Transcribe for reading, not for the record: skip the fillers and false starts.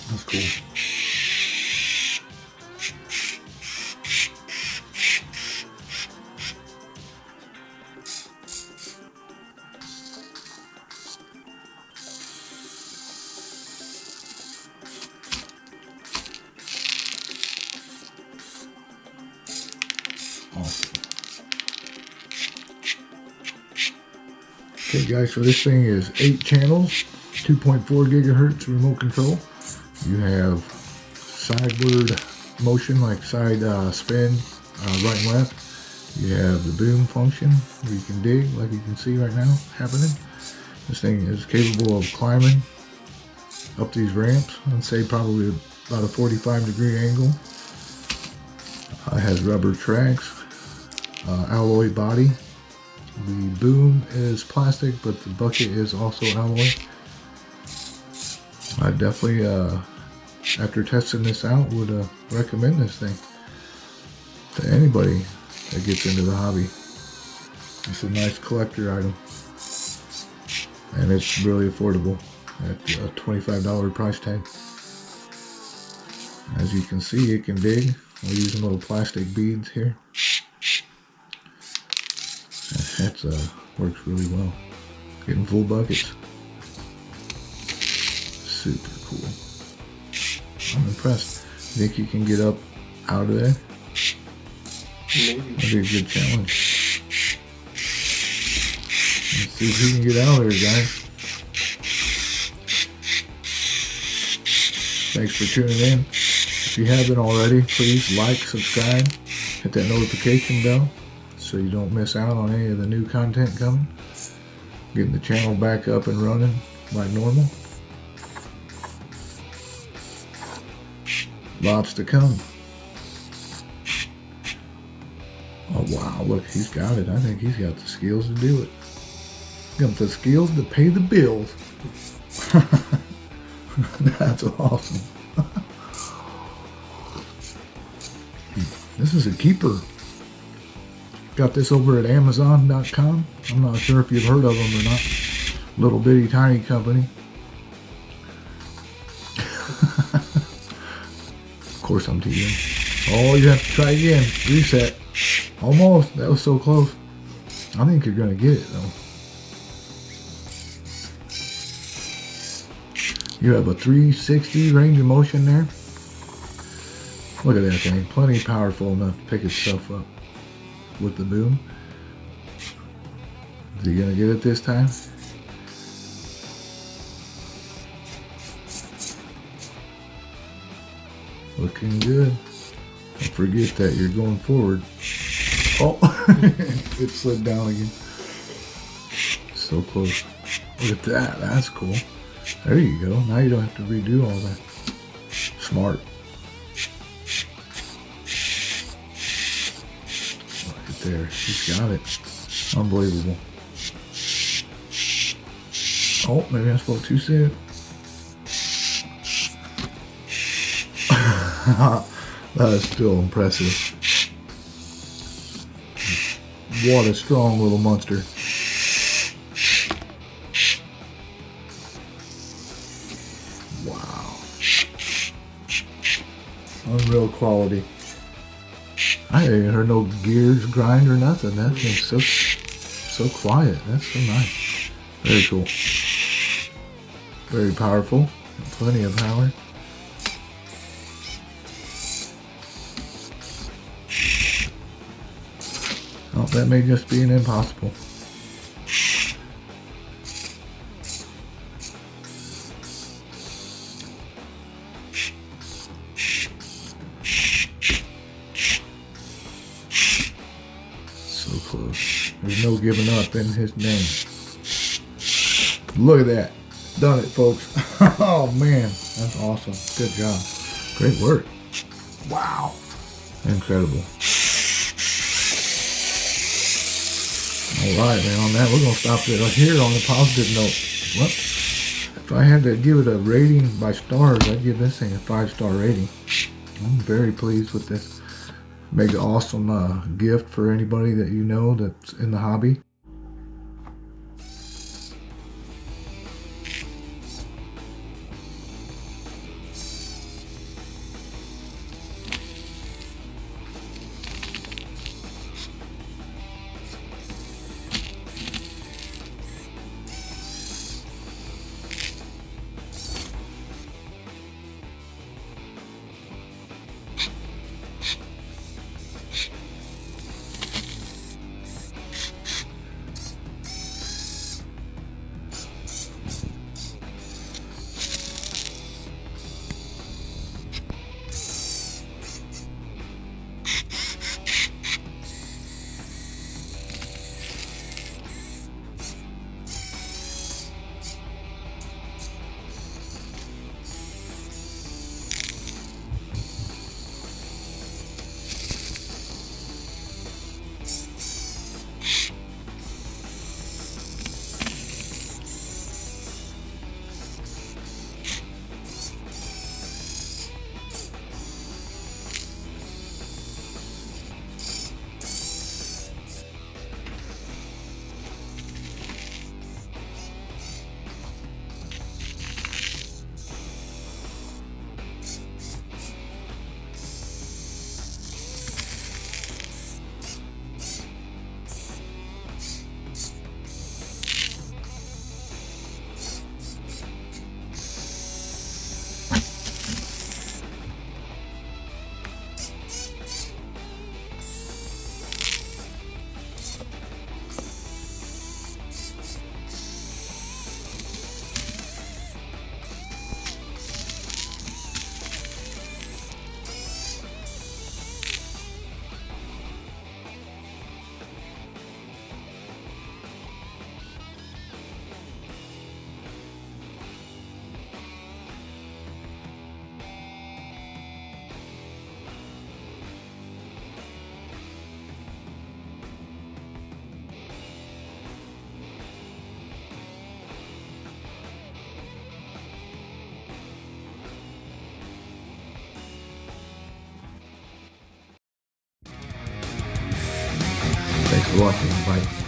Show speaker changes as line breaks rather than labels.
That's cool. Awesome. Okay guys, so this thing is 8 channels, 2.4 gigahertz remote control. You have sideward motion, like side spin, right and left. You have the boom function where you can dig, like you can see right now happening. This thing is capable of climbing up these ramps, I'd say probably about a 45-degree angle. It has rubber tracks, alloy body. The boom is plastic, but the bucket is also alloy. I definitely, after testing this out, would recommend this thing to anybody that gets into the hobby. It's a nice collector item, and it's really affordable at a $25 price tag. As you can see, it can dig. We're using little plastic beads here. That works really well. Getting full buckets. Super cool. I'm impressed. Think you can get up out of there?
Maybe.
That'd be a good challenge. Let's see if we can get out of there, guys. Thanks for tuning in. If you haven't already, please like, subscribe, hit that notification bell so you don't miss out on any of the new content coming. Getting the channel back up and running like normal. Lots to come. Oh wow, look, he's got it. I think he's got the skills to do it. Got the skills to pay the bills. That's awesome. This is a keeper. Got this over at Amazon.com. I'm not sure if you've heard of them or not. Little bitty tiny company. Of course I'm teasing. Oh, you have to try again. Reset. Almost. That was so close. I think you're going to get it though. You have a 360 range of motion there. Look at that thing. Plenty powerful enough to pick itself up with the boom. Is he going to get it this time? Looking good. Don't forget that you're going forward. Oh, it slid down again. So close. Look at that. That's cool. There you go. Now you don't have to redo all that. Smart. Look at there. He's got it. Unbelievable. Oh, maybe I spoke too soon. That is still impressive. What a strong little monster. Wow. Unreal quality. I ain't heard no gears grind or nothing. That thing's so quiet. That's so nice. Very cool. Very powerful. Plenty of power. Oh, that may just be an impossible. So close. There's no giving up in his name. Look at that. Done it, folks. Oh, man. That's awesome. Good job. Great work. Wow. Incredible. Alright, man, on that, we're going to stop it here on a positive note. Well, if I had to give it a rating by stars, I'd give this thing a 5-star rating. I'm very pleased with this. Make an awesome gift for anybody that you know that's in the hobby. watching. Bye.